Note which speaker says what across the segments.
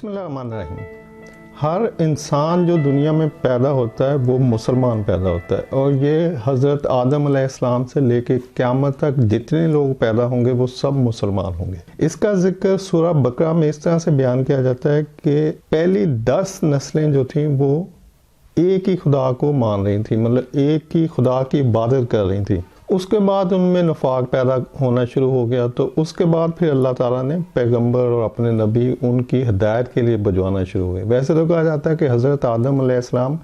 Speaker 1: बिस्मिल्लाहिर्रहमानिर्रहीम। हर इंसान जो दुनिया में पैदा होता है वो मुसलमान पैदा होता है, और ये हज़रत आदम अलैहिस्सलाम से लेके क़यामत तक जितने लोग पैदा होंगे वो सब मुसलमान होंगे। इसका जिक्र सूरह बकरा में इस तरह से बयान किया जाता है कि पहली 10 नस्लें जो थीं वो एक ही खुदा को मान रही थी, मतलब एक ही खुदा की इबादत कर रही थी। उसके बाद उनमें नफाक पैदा होना शुरू हो गया, तो उसके बाद फिर अल्लाह ताला ने पैगंबर और अपने नबी उनकी हिदायत के लिए भिजवाना शुरू हुए। वैसे तो कहा जाता है कि हज़रत आदम अलैहिस्सलाम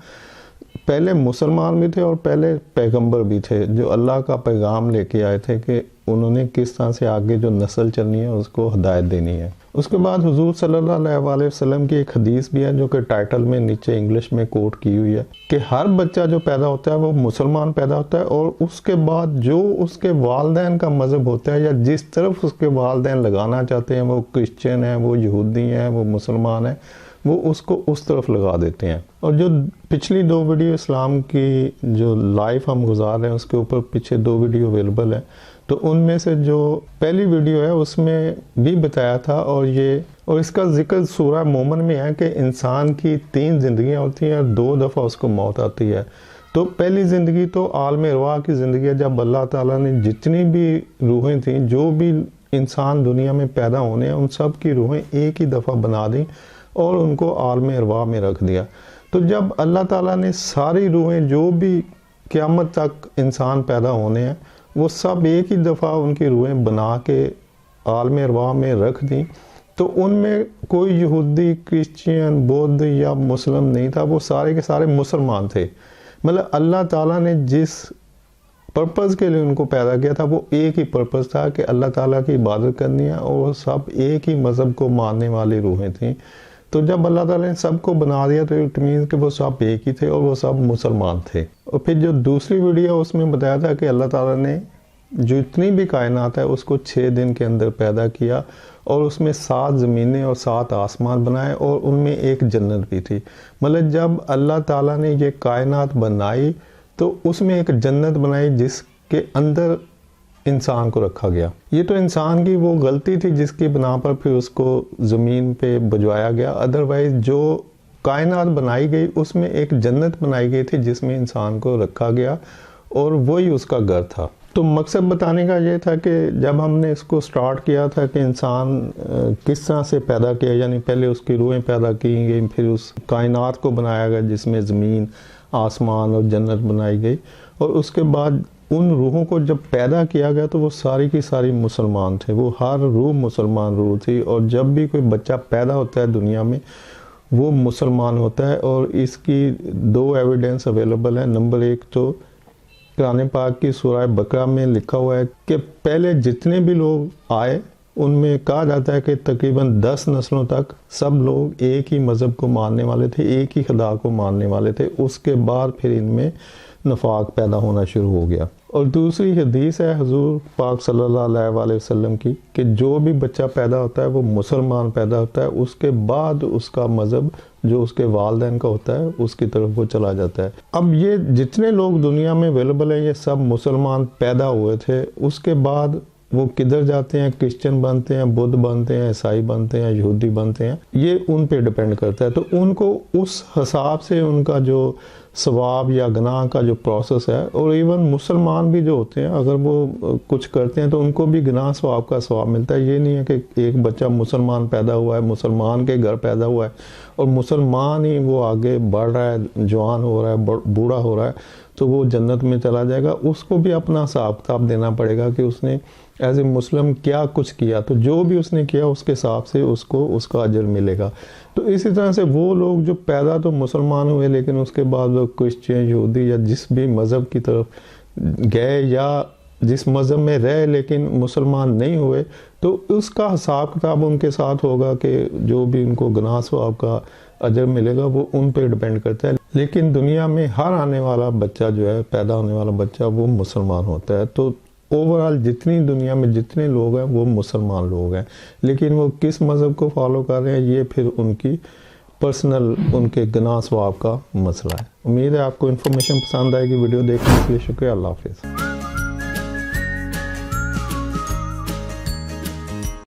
Speaker 1: पहले मुसलमान भी थे और पहले पैगंबर भी थे, जो अल्लाह का पैगाम लेके आए थे कि उन्होंने किस तरह से आगे जो नस्ल चलनी है उसको हिदायत देनी है। उसके बाद हुजूर सल्लल्लाहु अलैहि वसल्लम की एक हदीस भी है जो कि टाइटल में नीचे इंग्लिश में कोट की हुई है कि हर बच्चा जो पैदा होता है वो मुसलमान पैदा होता है, और उसके बाद जो उसके वालिदैन का मज़हब होता है या जिस तरफ उसके वालिदैन लगाना चाहते हैं, वो क्रिश्चियन है, वो यहूदी हैं, वो मुसलमान है, वो उसको उस तरफ लगा देते हैं। और जो पिछली 2 वीडियो इस्लाम की जो लाइफ हम गुजार रहे हैं उसके ऊपर पीछे 2 वीडियो अवेलेबल है, तो उनमें से जो पहली वीडियो है उसमें भी बताया था, और इसका जिक्र सूरह मोमिन में है कि इंसान की 3 ज़िंदगियाँ होती हैं और 2 दफ़ा उसको मौत आती है। तो पहली ज़िंदगी तो आलम अरवाह की ज़िंदगी है, जब अल्लाह ताला ने जितनी भी रूहें थीं, जो भी इंसान दुनिया में पैदा होने हैं, उन सब की रूहें एक ही दफ़ा बना दी और उनको आलम अरवाह में रख दिया। तो जब अल्लाह ताला ने सारी रूहें जो भी क़यामत तक इंसान पैदा होने हैं वो सब एक ही दफ़ा उनकी रूहें बना के आलम अरवाह में रख दी, तो उनमें कोई यहूदी, क्रिश्चियन, बौद्ध या मुस्लिम नहीं था, वो सारे के सारे मुसलमान थे। मतलब अल्लाह ताला ने जिस पर्पज़ के लिए उनको पैदा किया था वो एक ही पर्पज़ था कि अल्लाह ताला की इबादत करनी है, और वो सब एक ही मज़हब को मानने वाली रूहें थीं। तो जब अल्लाह ताला ने सबको बना दिया तो इट मीन कि वो सब एक ही थे और वो सब मुसलमान थे। और फिर जो दूसरी वीडियो उसमें बताया था कि अल्लाह ताला ने जितनी भी कायनात है उसको 6 दिन के अंदर पैदा किया, और उसमें 7 ज़मीनें और 7 आसमान बनाए, और उनमें एक जन्नत भी थी। मतलब जब अल्लाह ताला ने ये कायनात बनाई तो उसमें एक जन्नत बनाई जिसके अंदर इंसान को रखा गया। ये तो इंसान की वो गलती थी जिसकी बिना पर फिर उसको ज़मीन पे भिजवाया गया, अदरवाइज़ जो कायनात बनाई गई उसमें एक जन्नत बनाई गई थी जिसमें इंसान को रखा गया, और वही उसका घर था। तो मकसद बताने का ये था कि जब हमने इसको स्टार्ट किया था कि इंसान किस तरह से पैदा किया, यानी पहले उसकी रूहें पैदा की गई, फिर उस कायनात को बनाया गया जिसमें ज़मीन, आसमान और जन्नत बनाई गई, और उसके बाद उन रूहों को जब पैदा किया गया तो वो सारी की सारी मुसलमान थे, वो हर रूह मुसलमान रूह थी। और जब भी कोई बच्चा पैदा होता है दुनिया में वो मुसलमान होता है, और इसकी 2 एविडेंस अवेलेबल है। नंबर 1 तो कुरान पाक की सूरह बकरा में लिखा हुआ है कि पहले जितने भी लोग आए उनमें कहा जाता है कि तकरीबन 10 नस्लों तक सब लोग एक ही मज़हब को मानने वाले थे, एक ही खुदा को मानने वाले थे। उसके बाद फिर इनमें नफाक पैदा होना शुरू हो गया। और दूसरी हदीस है हुजूर पाक सल्लल्लाहु अलैहि वसल्लम की कि जो भी बच्चा पैदा होता है वो मुसलमान पैदा होता है, उसके बाद उसका मज़हब जो उसके वालिदैन का होता है उसकी तरफ वो चला जाता है। अब ये जितने लोग दुनिया में अवेलेबल हैं ये सब मुसलमान पैदा हुए थे, उसके बाद वो किधर जाते हैं, क्रिश्चियन बनते हैं, बुद्ध बनते हैं, ईसाई बनते हैं, यहूदी बनते हैं, ये उन पे डिपेंड करता है। तो उनको उस हिसाब से उनका जो सवाब या गुनाह का जो प्रोसेस है, और इवन मुसलमान भी जो होते हैं अगर वो कुछ करते हैं तो उनको भी गुनाह सवाब का सवाब मिलता है। ये नहीं है कि एक बच्चा मुसलमान पैदा हुआ है, मुसलमान के घर पैदा हुआ है और मुसलमान ही वो आगे बढ़ रहा है, जवान हो रहा है, बूढ़ा हो रहा है तो वो जन्नत में चला जाएगा। उसको भी अपना हिसाब किताब देना पड़ेगा कि उसने एज ए मुस्लिम क्या कुछ किया, तो जो भी उसने किया उसके हिसाब से उसको उसका अजर मिलेगा। तो इसी तरह से वो लोग जो पैदा तो मुसलमान हुए लेकिन उसके बाद वो क्रिश्चियन, यहूदी या जिस भी मज़हब की तरफ गए या जिस मज़हब में रहे लेकिन मुसलमान नहीं हुए, तो उसका हिसाब किताब उनके साथ होगा कि जो भी उनको गुनाह सवाब का अजर मिलेगा वो उन पर डिपेंड करता है। लेकिन दुनिया में हर आने वाला बच्चा जो है, पैदा होने वाला बच्चा, वो मुसलमान होता है। तो ओवरऑल जितनी दुनिया में जितने लोग हैं वो मुसलमान लोग हैं, लेकिन वो किस मज़हब को फॉलो कर रहे हैं ये फिर उनकी पर्सनल उनके गुनाह सवाब का मसला है। उम्मीद है आपको इन्फॉर्मेशन पसंद आएगी। वीडियो देखने के लिए शुक्रिया। अल्लाह हाफिज़।